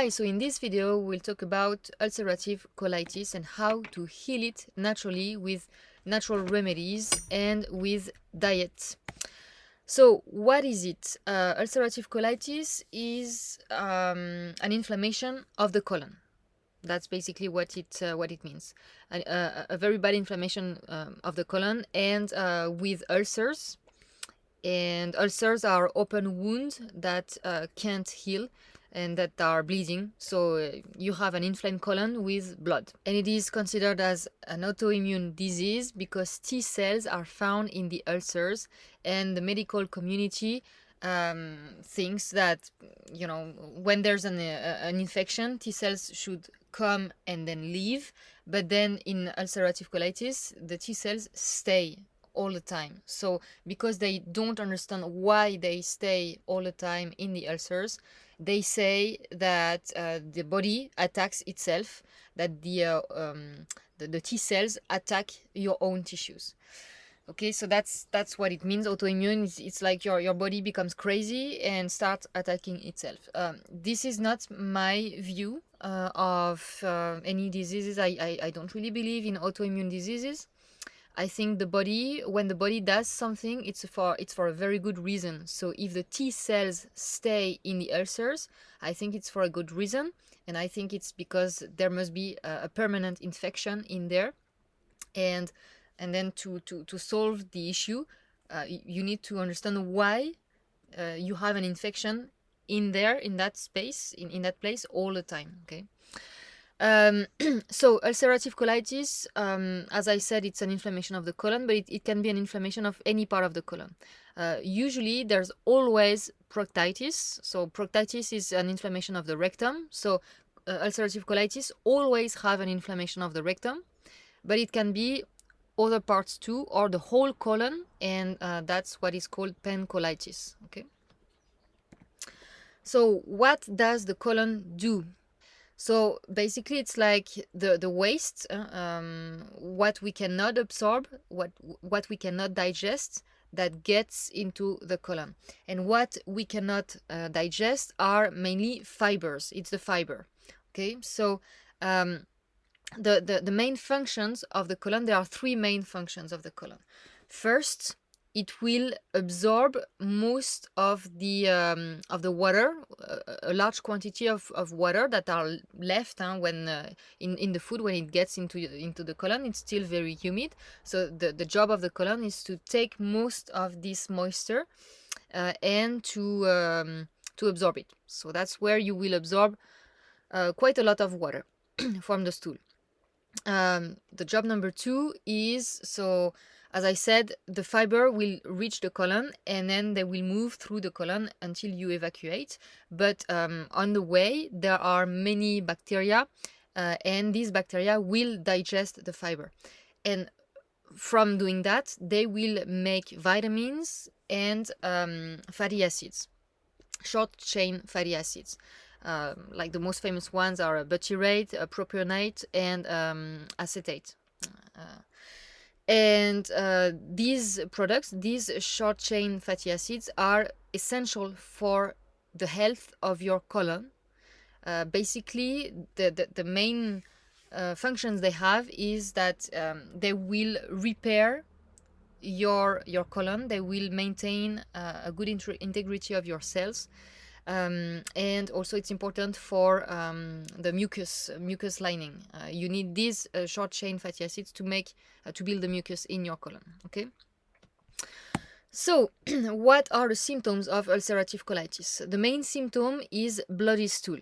Hi, so in this video we'll talk about ulcerative colitis and how to heal it naturally with natural remedies and with diet. So what is it? Ulcerative colitis is an inflammation of the colon. That's basically what it means. A very bad inflammation of the colon and with ulcers. And ulcers are open wounds that can't heal and that are bleeding. So you have an inflamed colon with blood. And it is considered as an autoimmune disease because T cells are found in the ulcers, and the medical community thinks that, you know, when there's an infection, T cells should come and then leave. But then in ulcerative colitis, the T cells stay all the time. So because they don't understand why they stay all the time in the ulcers, they say that the body attacks itself, that the T cells attack your own tissues. Okay, so that's what it means. Autoimmune, it's like your body becomes crazy and starts attacking itself. This is not my view of any diseases. I don't really believe in autoimmune diseases. I think when the body does something, it's for a very good reason. So if the T cells stay in the ulcers, I think it's for a good reason, and I think it's because there must be a permanent infection in there, and then to solve the issue, you need to understand why you have an infection in there, in that space, in that place all the time. Okay. So ulcerative colitis, as I said, it's an inflammation of the colon, but it can be an inflammation of any part of the colon. Usually there's always proctitis. So proctitis is an inflammation of the rectum. So ulcerative colitis always have an inflammation of the rectum, but it can be other parts too, or the whole colon, and that's what is called pancolitis. Okay. So what does the colon do? So basically, it's like the waste, what we cannot absorb, what we cannot digest, that gets into the colon. And what we cannot digest are mainly fibers. It's the fiber. Okay, so the main functions of the colon, there are three main functions of the colon. First, it will absorb most of the water, a large quantity of water that are left when in the food. When it gets into the colon, it's still very humid. So the job of the colon is to take most of this moisture and to absorb it. So that's where you will absorb quite a lot of water from the stool. The job number two is, so as I said, the fiber will reach the colon and then they will move through the colon until you evacuate. But on the way, there are many bacteria, and these bacteria will digest the fiber. And from doing that, they will make vitamins and fatty acids, short chain fatty acids. Like the most famous ones are butyrate, propionate, and acetate. And these products, these short chain fatty acids, are essential for the health of your colon. Basically, the main functions they have is that they will repair your colon. They will maintain a good integrity of your cells. And also it's important for the mucus lining. You need these short chain fatty acids to build the mucus in your colon. Okay. So what are the symptoms of ulcerative colitis? The main symptom is bloody stool.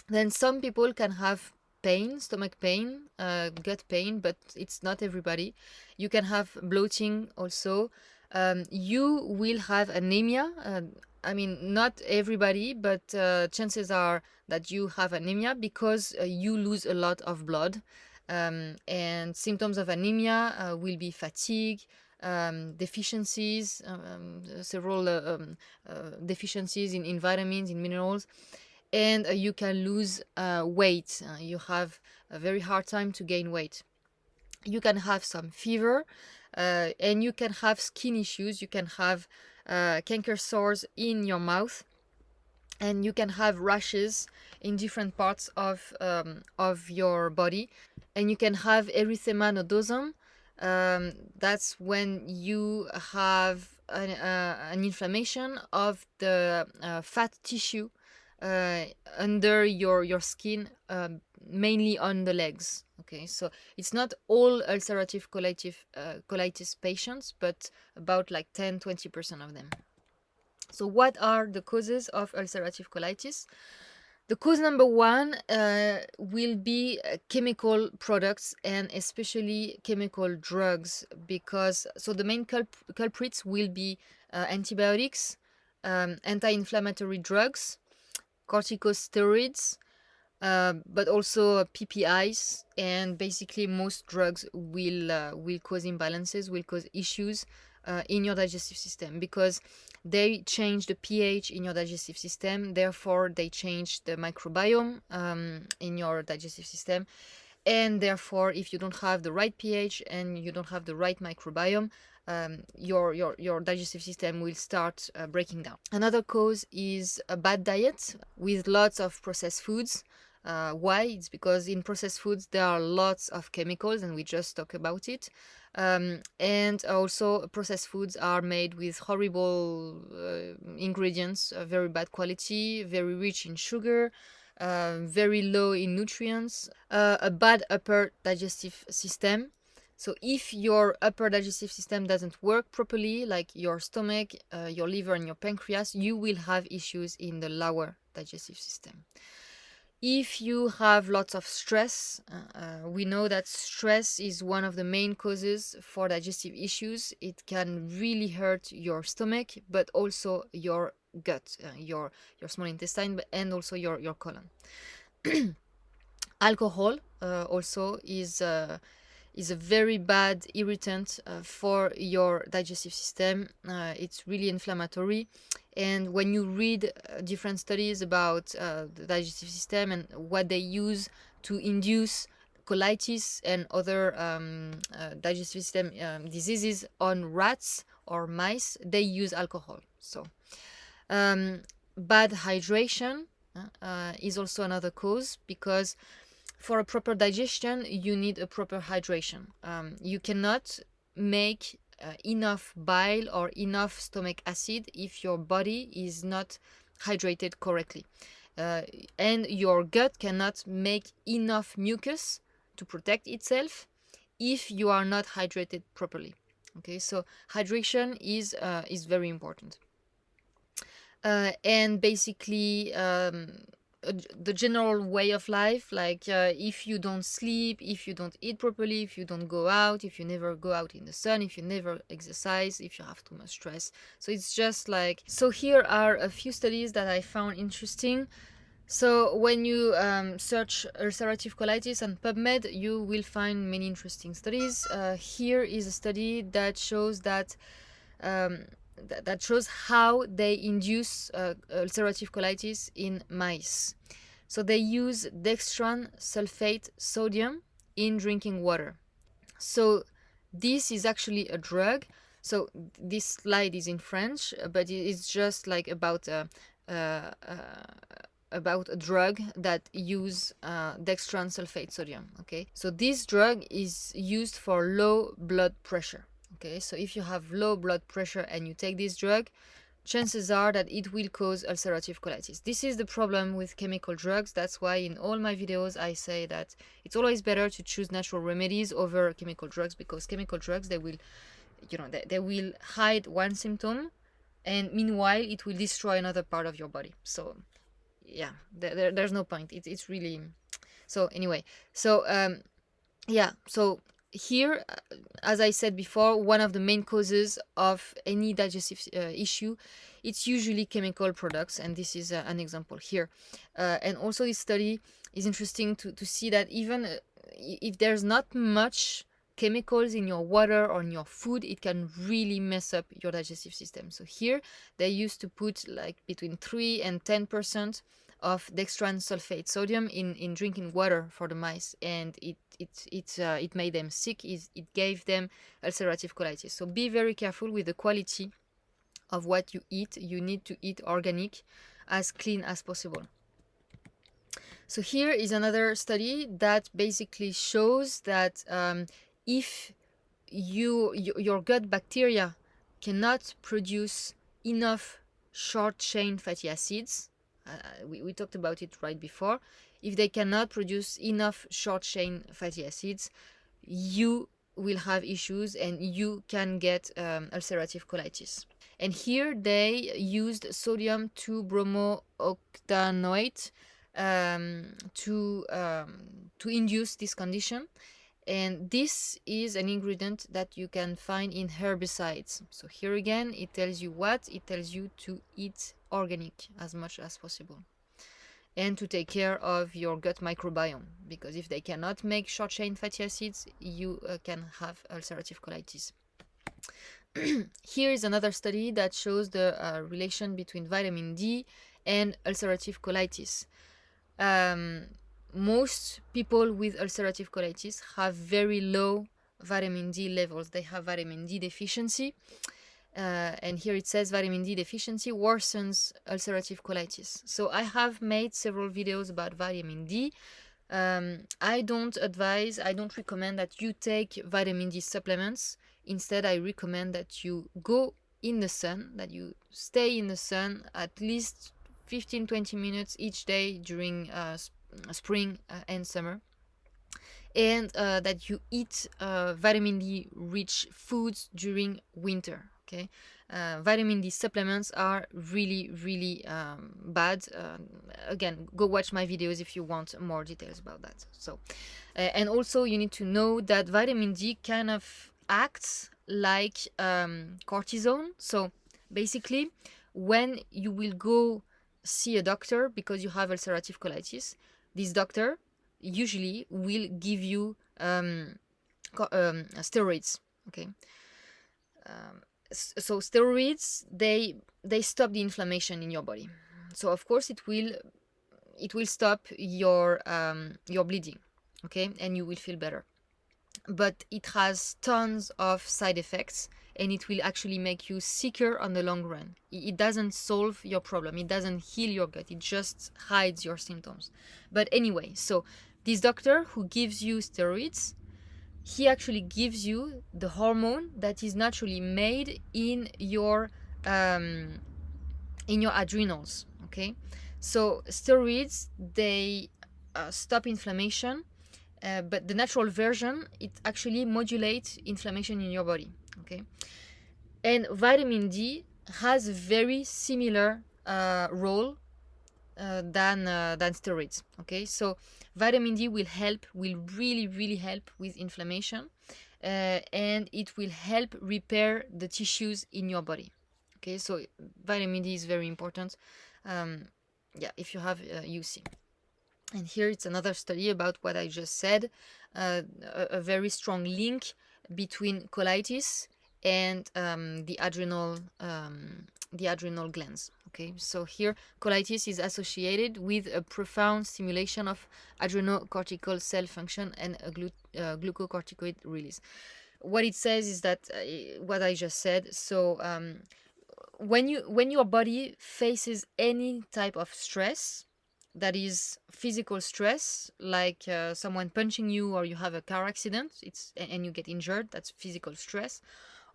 Then some people can have pain, stomach pain, gut pain, but it's not everybody. You can have bloating also. You will have anemia. I mean, not everybody, but chances are that you have anemia because you lose a lot of blood. And symptoms of anemia will be fatigue, deficiencies, several deficiencies in vitamins, in minerals, and you can lose weight. You have a very hard time to gain weight. You can have some fever, and you can have skin issues. You can have canker sores in your mouth, and you can have rashes in different parts of your body. And you can have erythema nodosum. That's when you have an inflammation of the fat tissue under your skin, mainly on the legs. Okay, so it's not all ulcerative colitis patients, but about like 10-20% of them. So what are the causes of ulcerative colitis? The cause number one will be chemical products, and especially chemical drugs, because so the main culprits will be antibiotics, anti-inflammatory drugs, corticosteroids, but also PPIs, and basically most drugs will cause imbalances, will cause issues in your digestive system, because they change the pH in your digestive system. Therefore, they change the microbiome in your digestive system, and therefore, if you don't have the right pH and you don't have the right microbiome, your digestive system will start breaking down. Another cause is a bad diet with lots of processed foods. Why? It's because in processed foods there are lots of chemicals, and we just talked about it. And also processed foods are made with horrible ingredients, very bad quality, very rich in sugar, very low in nutrients, a bad upper digestive system. So if your upper digestive system doesn't work properly, like your stomach, your liver, and your pancreas, you will have issues in the lower digestive system. If you have lots of stress, we know that stress is one of the main causes for digestive issues. It can really hurt your stomach, but also your gut, your small intestine, and also your colon. Alcohol also is a very bad irritant for your digestive system. It's really inflammatory. And when you read different studies about the digestive system and what they use to induce colitis and other digestive system diseases on rats or mice, they use alcohol. So bad hydration is also another cause, because for a proper digestion, you need a proper hydration. You cannot make enough bile or enough stomach acid if your body is not hydrated correctly. And your gut cannot make enough mucus to protect itself if you are not hydrated properly. Okay, so hydration is very important. And basically, the general way of life, like if you don't sleep, if you don't eat properly, if you don't go out, if you never go out in the sun, if you never exercise, if you have too much stress. So it's just like, so here are a few studies that I found interesting. So when you search ulcerative colitis on PubMed, you will find many interesting studies. Here is a study that shows that that shows how they induce ulcerative colitis in mice. So they use dextran sulfate sodium in drinking water. So this is actually a drug. So this slide is in French, but it's just like about a drug that use dextran sulfate sodium. Okay, so this drug is used for low blood pressure. Okay, so if you have low blood pressure and you take this drug, chances are that it will cause ulcerative colitis. This is the problem with chemical drugs. That's why in all my videos I say that it's always better to choose natural remedies over chemical drugs, because chemical drugs, they will, they will hide one symptom, and meanwhile it will destroy another part of your body. So yeah, there's no point. It's really, so anyway, so yeah, so here, as I said before, one of the main causes of any digestive issue, it's usually chemical products, and this is an example here. And also this study is interesting to see that even if there's not much chemicals in your water or in your food, it can really mess up your digestive system. So here they used to put like between 3 and 10% of dextran sulfate sodium in drinking water for the mice, and it made them sick. It gave them ulcerative colitis. So be very careful with the quality of what you eat. You need to eat organic, as clean as possible. So here is another study that basically shows that if your gut bacteria cannot produce enough short-chain fatty acids, we talked about it right before, if they cannot produce enough short-chain fatty acids, you will have issues and you can get ulcerative colitis. And here they used sodium 2-bromooctanoate to induce this condition. And this is an ingredient that you can find in herbicides. So here again, it tells you what? It tells you to eat organic as much as possible and to take care of your gut microbiome, because if they cannot make short-chain fatty acids, you can have ulcerative colitis. Here is another study that shows the relation between vitamin D and ulcerative colitis. Most people with ulcerative colitis have very low vitamin D levels. They have vitamin D deficiency. And here it says vitamin D deficiency worsens ulcerative colitis. So I have made several videos about vitamin D. I don't recommend that you take vitamin D supplements. Instead, I recommend that you go in the sun, that you stay in the sun at least 15-20 minutes each day during spring and summer, and that you eat vitamin D rich foods during winter. Okay, vitamin D supplements are really bad. Again, go watch my videos if you want more details about that. So and also you need to know that vitamin D kind of acts like cortisone. So basically, when you will go see a doctor because you have ulcerative colitis, this doctor usually will give you steroids. Okay, so steroids, they stop the inflammation in your body. So of course it will stop your bleeding. Okay, and you will feel better. But it has tons of side effects, and it will actually make you sicker on the long run. It doesn't solve your problem. It doesn't heal your gut. It just hides your symptoms. But anyway, so this doctor who gives you steroids, he actually gives you the hormone that is naturally made in your adrenals. Okay, so steroids, they stop inflammation. But the natural version, it actually modulates inflammation in your body. Okay, and vitamin D has a very similar role than steroids. Okay, so vitamin D will really help with inflammation, and it will help repair the tissues in your body. Okay, so vitamin D is very important. If you have UC. And here it's another study about what I just said, a very strong link between colitis and the adrenal glands. Okay, so here colitis is associated with a profound stimulation of adrenocortical cell function and a glucocorticoid release. What it says is that what I just said. So when your body faces any type of stress, that is physical stress, like someone punching you, or you have a car accident, and you get injured, that's physical stress,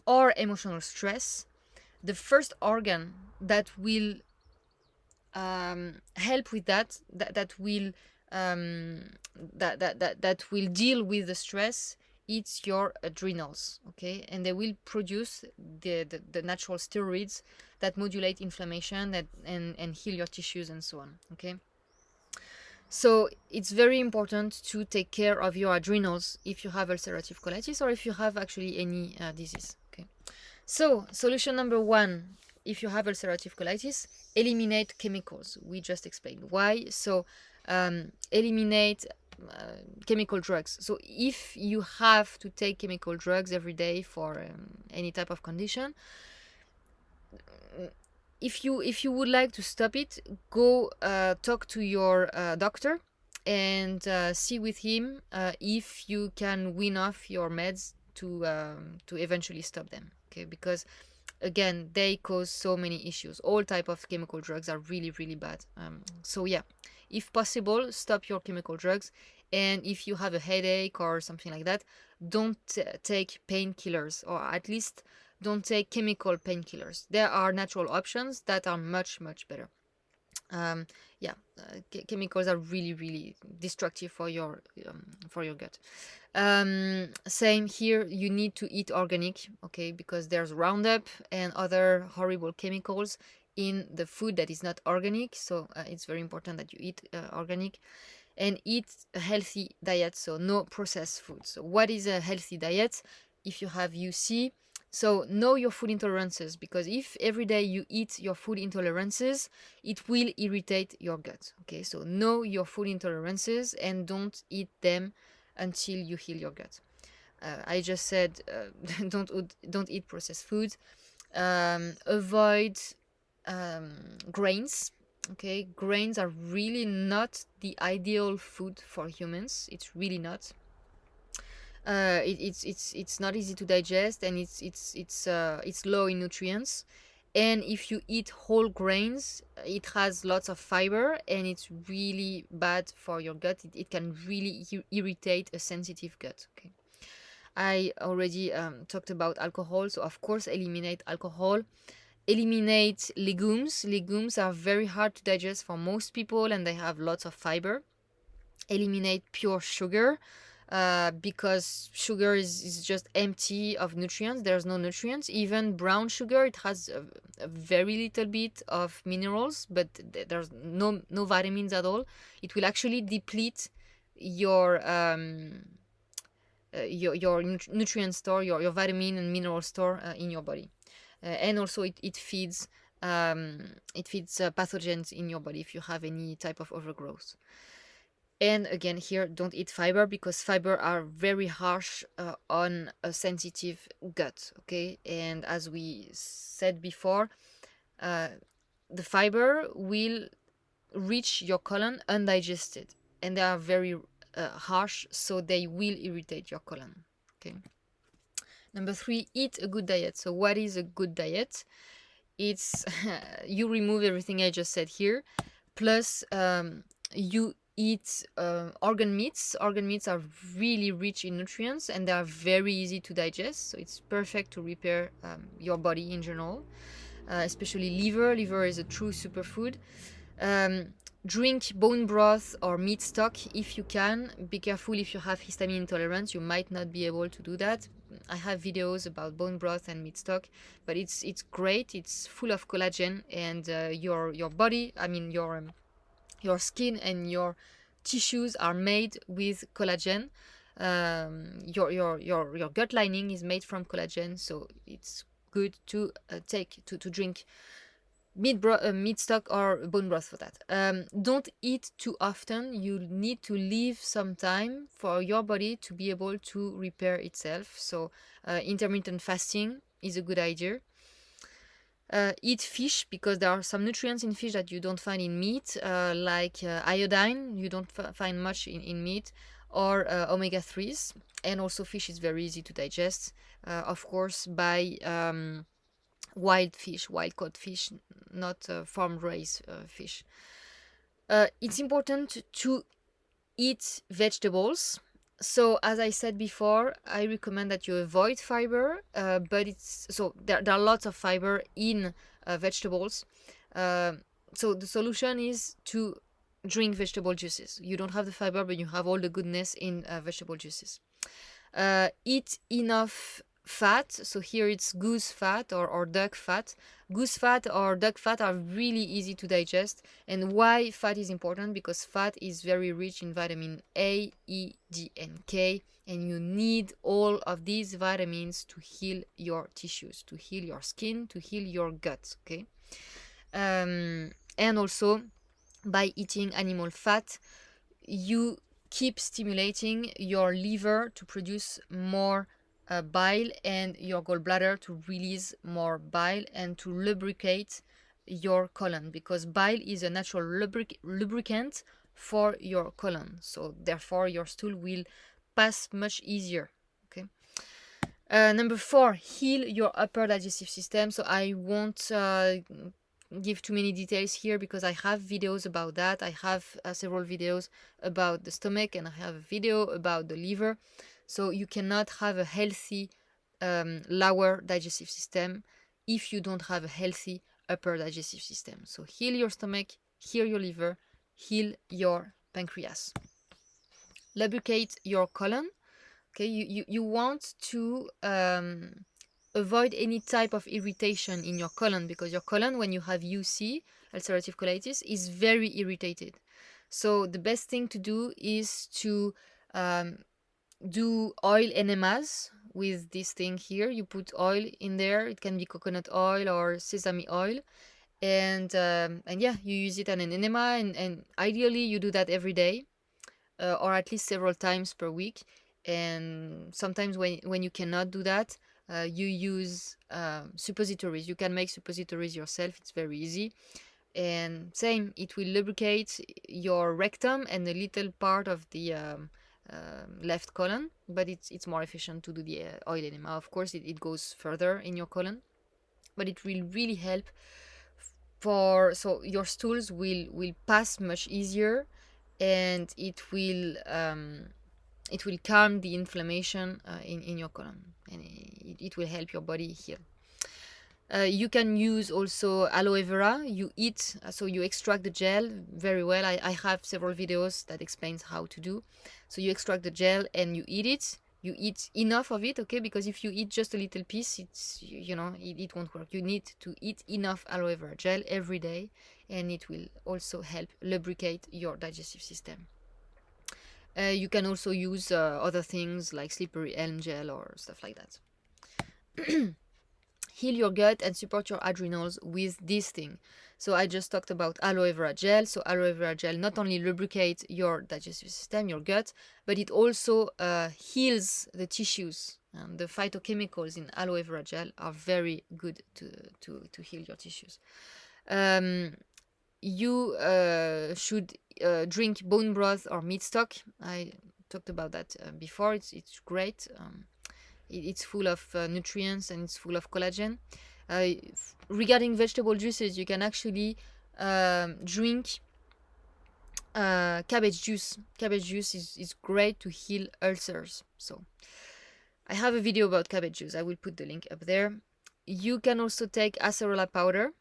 or emotional stress, the first organ that will help with that will deal with the stress, it's your adrenals. Okay, and they will produce the natural steroids that modulate inflammation and heal your tissues and so on. Okay, so it's very important to take care of your adrenals if you have ulcerative colitis or if you have actually any disease. Okay, so solution number one, if you have ulcerative colitis, eliminate chemicals. We just explained why. So eliminate chemical drugs. So if you have to take chemical drugs every day for any type of condition, if you would like to stop it, go talk to your doctor and see with him if you can wean off your meds to eventually stop them. Okay, because again, they cause so many issues. All type of chemical drugs are really bad. So yeah, if possible, stop your chemical drugs. And if you have a headache or something like that, don't take painkillers, or at least don't take chemical painkillers. There are natural options that are much, much better. um, yeah, chemicals are really, really destructive for your gut. Same here, you need to eat organic, okay, because there's Roundup and other horrible chemicals in the food that is not organic. So it's very important that you eat organic and eat a healthy diet, so no processed food. So what is a healthy diet? If you have UC, so know your food intolerances, because if every day you eat your food intolerances, it will irritate your gut. Okay, so know your food intolerances and don't eat them until you heal your gut. I just said don't eat processed foods. Avoid grains. Okay, grains are really not the ideal food for humans. It's really not. It's not easy to digest, and it's low in nutrients. And if you eat whole grains, it has lots of fiber, and it's really bad for your gut. It can really irritate a sensitive gut. Okay, I already talked about alcohol, so of course eliminate alcohol. Eliminate legumes. Legumes are very hard to digest for most people, and they have lots of fiber. Eliminate pure sugar, because sugar is just empty of nutrients. There's no nutrients. Even brown sugar, it has a very little bit of minerals, but there's no vitamins at all. It will actually deplete your nutrient store, your vitamin and mineral store in your body. And also it feeds pathogens in your body if you have any type of overgrowth. And again, here, don't eat fiber, because fiber are very harsh on a sensitive gut. Okay, and as we said before, the fiber will reach your colon undigested, and they are very harsh, so they will irritate your colon. Okay. Number 3, eat a good diet. So what is a good diet? It's you remove everything I just said here, plus you eat organ meats. Organ meats are really rich in nutrients, and they are very easy to digest, so it's perfect to repair your body in general, especially liver. Liver is a true superfood. Drink bone broth or meat stock if you can. Be careful if you have histamine intolerance, you might not be able to do that. I have videos about bone broth and meat stock, but it's great. It's full of collagen, and your body, I mean your skin and your tissues are made with collagen. Your gut lining is made from collagen, so it's good to drink meat stock or bone broth for that. Don't eat too often. You need to leave some time for your body to be able to repair itself. So intermittent fasting is a good idea. Eat fish, because there are some nutrients in fish that you don't find in meat, like iodine. You don't find much in meat, or omega-3s. And also fish is very easy to digest, of course, by wild fish, wild caught fish, not farm raised fish. It's important to eat vegetables. So as I said before, I recommend that you avoid fiber, but there are lots of fiber in vegetables. So the solution is to drink vegetable juices. You don't have the fiber, but you have all the goodness in vegetable juices. Eat enough fat. So here it's goose fat or duck fat. Goose fat or duck fat are really easy to digest. And why fat is important? Because fat is very rich in vitamin A, E, D, and K, and you need all of these vitamins to heal your tissues, to heal your skin, to heal your gut. Okay. And also, by eating animal fat, you keep stimulating your liver to produce more bile, and your gallbladder to release more bile, and to lubricate your colon, because bile is a natural lubricant for your colon. So therefore your stool will pass much easier. Okay. Number 4, heal your upper digestive system. So I won't give too many details here because I have videos about that. I have several videos about the stomach, and I have a video about the liver. So you cannot have a healthy lower digestive system if you don't have a healthy upper digestive system. So heal your stomach, heal your liver, heal your pancreas. Lubricate your colon. Okay, you want to avoid any type of irritation in your colon, because your colon, when you have UC, ulcerative colitis, is very irritated. So the best thing to do is to do oil enemas with this thing here. You put oil in there. It can be coconut oil or sesame oil, and yeah, you use it on an enema, and ideally you do that every day, or at least several times per week. And sometimes when you cannot do that, you use suppositories. You can make suppositories yourself. It's very easy. And same, it will lubricate your rectum and a little part of the left colon, but it's more efficient to do the oil enema. Of course, it goes further in your colon, but it will really help so your stools will pass much easier, and it will calm the inflammation in your colon, and it will help your body heal. You can use also aloe vera. You eat, so you extract the gel very well. I have several videos that explains how to do. So you extract the gel and you eat it. You eat enough of it, okay? Because if you eat just a little piece, it won't work. You need to eat enough aloe vera gel every day, and it will also help lubricate your digestive system. You can also use other things like slippery elm gel or stuff like that. Heal your gut and support your adrenals with this thing. So I just talked about aloe vera gel. So aloe vera gel not only lubricates your digestive system, your gut, but it also heals the tissues. And the phytochemicals in aloe vera gel are very good to heal your tissues. You should drink bone broth or meat stock. I talked about that before. It's great. It's full of nutrients, and it's full of collagen. Regarding vegetable juices, you can actually drink cabbage juice. Cabbage juice is great to heal ulcers. So I have a video about cabbage juice. I will put the link up there. You can also take acerola powder.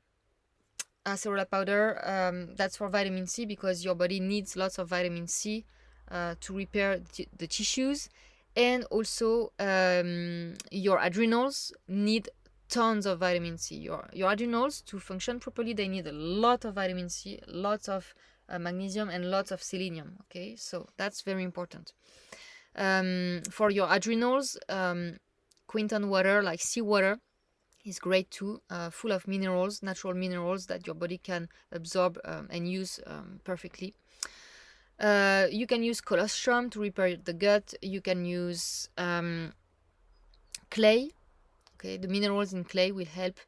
Acerola powder, that's for vitamin C, because your body needs lots of vitamin C to repair the tissues. And also your adrenals need tons of vitamin C. Your adrenals, to function properly, they need a lot of vitamin C, lots of magnesium, and lots of selenium. Okay, so that's very important. For your adrenals, Quinton water, like seawater, is great too, full of minerals, natural minerals that your body can absorb and use perfectly. You can use colostrum to repair the gut. You can use clay. Okay, the minerals in clay will help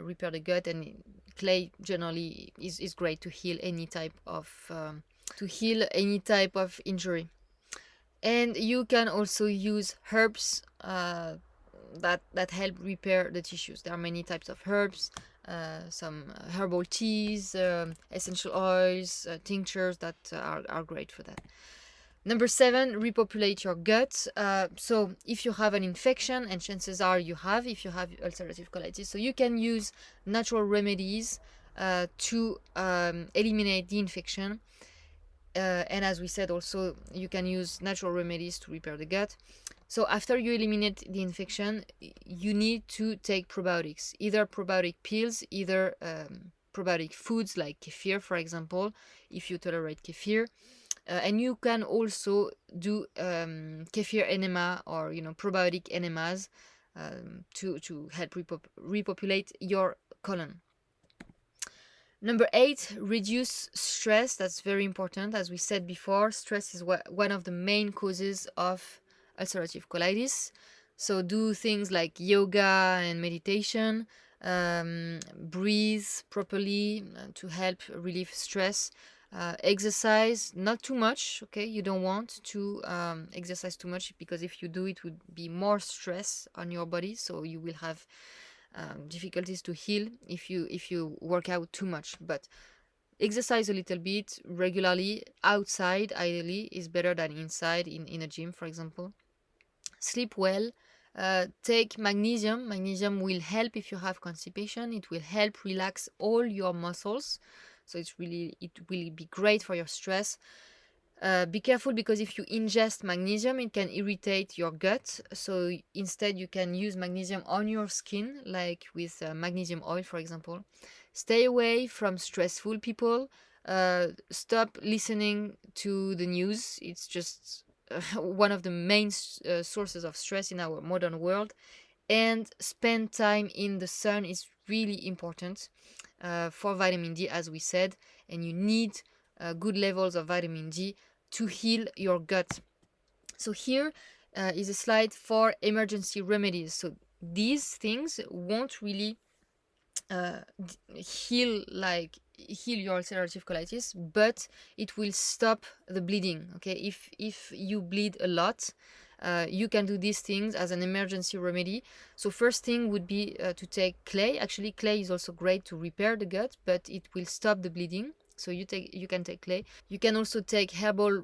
repair the gut, and clay generally is great to heal any type of injury. And you can also use herbs that help repair the tissues. There are many types of herbs. Some herbal teas, essential oils, tinctures that are great for that. Number 7, repopulate your gut. So if you have an infection, and chances are you have, if you have ulcerative colitis, so you can use natural remedies to eliminate the infection. And as we said, also you can use natural remedies to repair the gut. So after you eliminate the infection, you need to take probiotics, either probiotic pills, either probiotic foods like kefir, for example, if you tolerate kefir. And you can also do kefir enema, or probiotic enemas to help repopulate your colon. Number 8, reduce stress. That's very important. As we said before, stress is one of the main causes of ulcerative colitis. So do things like yoga and meditation, breathe properly to help relieve stress. Exercise, not too much, okay? You don't want to exercise too much, because if you do, it would be more stress on your body, so you will have difficulties to heal if you work out too much. But exercise a little bit regularly outside, ideally, is better than inside in a gym, for example. Sleep well. Take magnesium. Magnesium will help if you have constipation. It will help relax all your muscles. So it will be great for your stress. Be careful, because if you ingest magnesium, it can irritate your gut. So instead, you can use magnesium on your skin, like with magnesium oil, for example. Stay away from stressful people. Stop listening to the news. It's just one of the main sources of stress in our modern world. And spend time in the sun is really important for vitamin D, as we said. And you need good levels of vitamin D to heal your gut. So here is a slide for emergency remedies. So these things won't really heal your ulcerative colitis, but it will stop the bleeding. Okay, if you bleed a lot, you can do these things as an emergency remedy. So first thing would be to take clay. Actually, clay is also great to repair the gut, but it will stop the bleeding. So you can take clay. You can also take herbal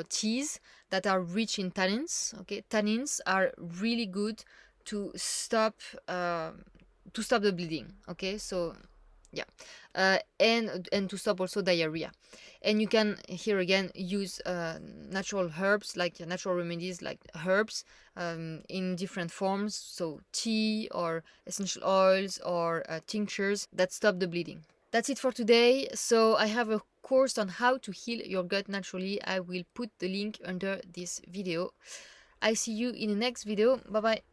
teas that are rich in tannins. Okay, tannins are really good to stop the bleeding. Okay, so yeah, and to stop also diarrhea. And you can here again use natural herbs, like natural remedies like herbs in different forms, so tea or essential oils or tinctures that stop the bleeding. That's it for today. So I have a course on how to heal your gut naturally. I will put the link under this video. I see you in the next video. Bye bye.